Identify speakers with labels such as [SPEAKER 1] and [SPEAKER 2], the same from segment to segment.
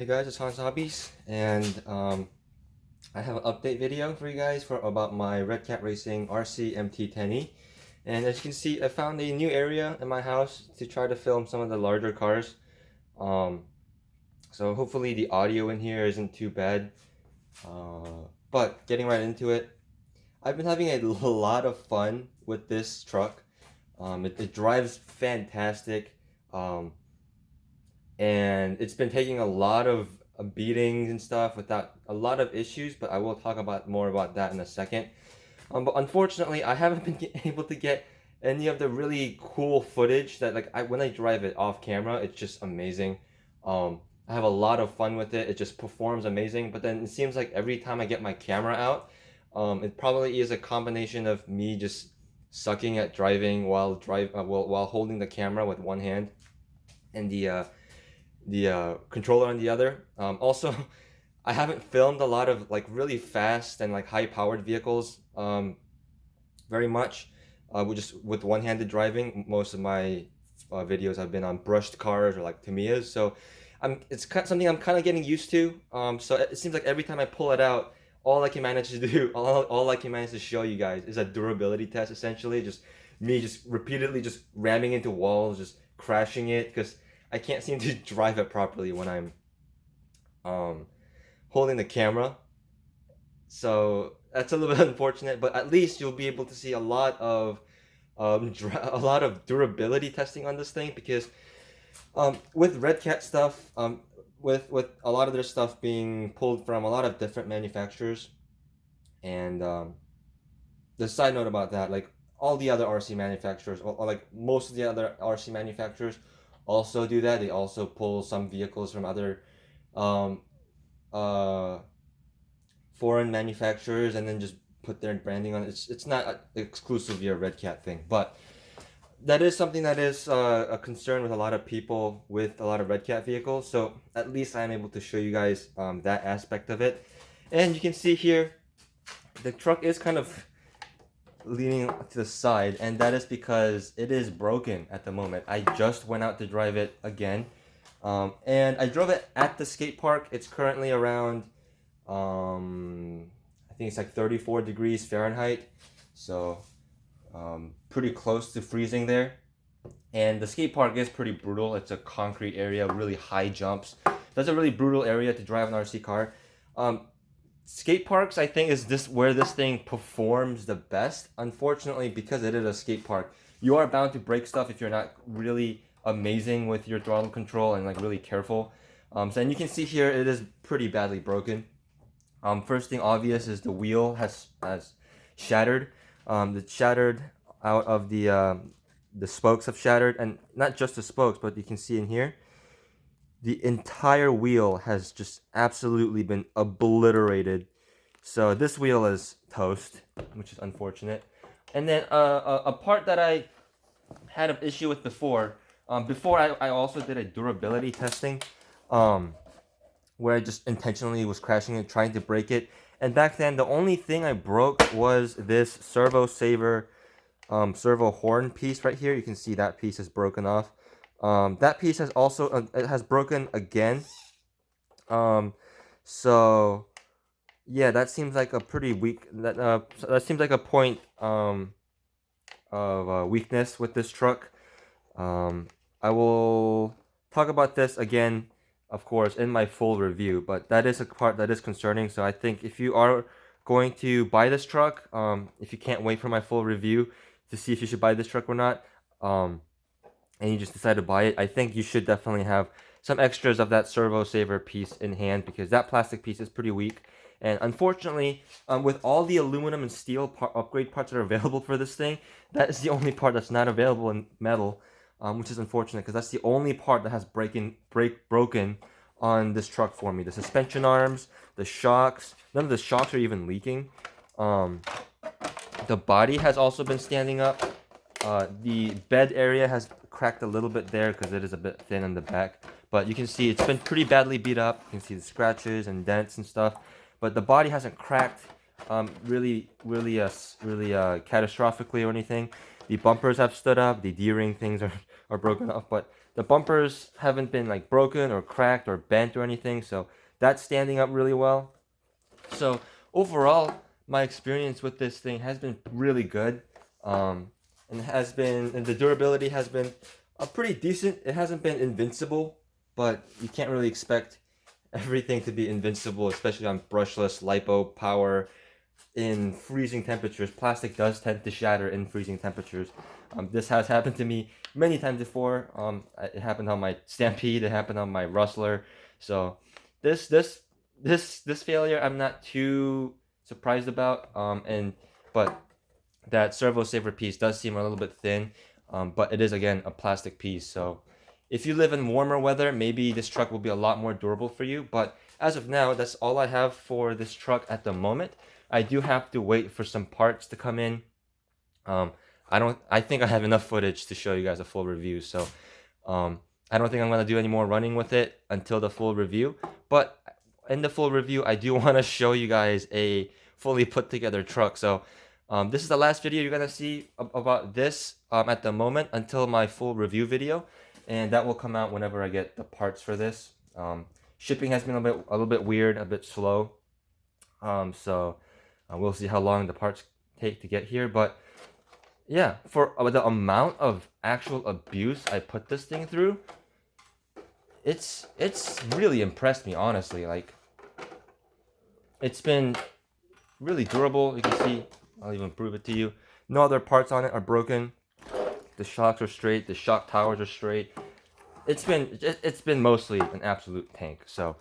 [SPEAKER 1] Hey guys, it's Hans Hobbies, and I have an update video for you guys about my Redcat Racing RC MT10E. And as you can see, I found a new area in my house to try to film some of the larger cars. Um, so hopefully the audio in here isn't too bad. But getting right into it, I've been having a lot of fun with this truck. It drives fantastic. Um, and it's been taking a lot of beatings and stuff without a lot of issues, but I will talk about more about that in a second. But unfortunately, I haven't been able to get any of the really cool footage that when I drive it off camera, it's just amazing. I have a lot of fun with it. It just performs amazing, but then it seems like every time I get my camera out, it probably is a combination of me just sucking at driving while holding the camera with one hand and the controller on the other. Also, I haven't filmed a lot of like really fast and like high powered vehicles very much. Just with one handed driving. Most of my videos have been on brushed cars or like Tamiyas. So it's something I'm kind of getting used to. So it seems like every time I pull it out, all I can manage to do, all I can manage to show you guys is a durability test essentially. Just me just repeatedly just ramming into walls, just crashing it because I can't seem to drive it properly when I'm um, holding the camera. So that's a little bit unfortunate, but at least you'll be able to see a lot of a lot of durability testing on this thing because with Redcat stuff, with a lot of their stuff being pulled from a lot of different manufacturers, and the side note about that, like all the other RC manufacturers, or like most of the other RC manufacturers, also do that. They also pull some vehicles from other um, uh, foreign manufacturers and then just put their branding on it. It's not exclusively a Redcat thing, but that is something that is a concern with a lot of people with a lot of Redcat vehicles. So at least I'm able to show you guys that aspect of it. And you can see here, the truck is kind of leaning to the side, and that is because it is broken at the moment. I just went out to drive it again, and I drove it at the skate park. It's currently around I think it's like 34 degrees Fahrenheit, so pretty close to freezing there. And the skate park is pretty brutal. It's a concrete area, really high jumps. That's a really brutal area to drive an RC car. Um, Skate parks, I think, is this where this thing performs the best. Unfortunately, because it is a skate park, you are bound to break stuff if you're not really amazing with your throttle control and like really careful. And you can see here it is pretty badly broken. First thing obvious is the wheel has shattered. It's shattered out of the spokes have shattered, and not just the spokes, but you can see in here the entire wheel has just absolutely been obliterated. So this wheel is toast, which is unfortunate. And then a part that I had an issue with before I also did a durability testing, where I just intentionally was crashing it, trying to break it. And back then, the only thing I broke was this servo saver servo horn piece right here. You can see that piece is broken off. That piece has also it has broken again. Um, so yeah, that seems like a pretty weak. That seems like a point of weakness with this truck. Um, I will talk about this again, of course, in my full review. But that is a part that is concerning. So I think if you are going to buy this truck, if you can't wait for my full review to see if you should buy this truck or not, and you just decide to buy it, I think you should definitely have some extras of that servo saver piece in hand because that plastic piece is pretty weak. And unfortunately, with all the aluminum and steel upgrade parts that are available for this thing, that is the only part that's not available in metal, which is unfortunate because that's the only part that has broken on this truck for me. The suspension arms, the shocks, none of the shocks are even leaking. The body has also been standing up. The bed area has cracked a little bit there because it is a bit thin in the back. But you can see it's been pretty badly beat up. You can see the scratches and dents and stuff. But the body hasn't cracked really catastrophically or anything. The bumpers have stood up. The D-ring things are broken off. But The bumpers haven't been like broken or cracked or bent or anything, so that's standing up really well. So overall, my experience with this thing has been really good, and the durability has been pretty decent. It hasn't been invincible, but you can't really expect everything to be invincible, especially on brushless lipo power in freezing temperatures. Plastic does tend to shatter in freezing temperatures. This has happened to me many times before. It happened on my Stampede. It happened on my Rustler. So this failure I'm not too surprised about. But that servo saver piece does seem a little bit thin. But it is again a plastic piece. So if you live in warmer weather, maybe this truck will be a lot more durable for you. But as of now, that's all I have for this truck at the moment. I do have to wait for some parts to come in. I think I have enough footage to show you guys a full review. So I don't think I'm gonna do any more running with it until the full review. But in the full review, I do want to show you guys a fully put together truck. So this is the last video you're gonna see about this at the moment until my full review video, and that will come out whenever I get the parts for this. Shipping has been a little bit weird, a bit slow. So we'll see how long the parts take to get here. But yeah, for the amount of actual abuse I put this thing through, it's really impressed me, honestly. Like, it's been really durable. You can see, I'll even prove it to you. No other parts on it are broken. The shocks are straight. The shock towers are straight. It's been mostly an absolute tank. So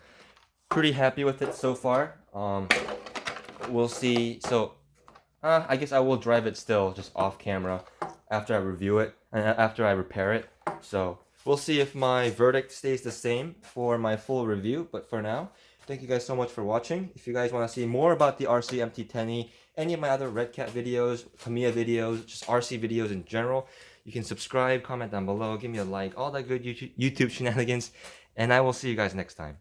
[SPEAKER 1] pretty happy with it so far. We'll see. So I guess I will drive it still, just off camera, after I review it and after I repair it. So we'll see if my verdict stays the same for my full review. But for now, thank you guys so much for watching. If you guys want to see more about the RC MT10E, any of my other Redcat videos, Tamiya videos, just RC videos in general, you can subscribe, comment down below, give me a like, all that good YouTube shenanigans, and I will see you guys next time.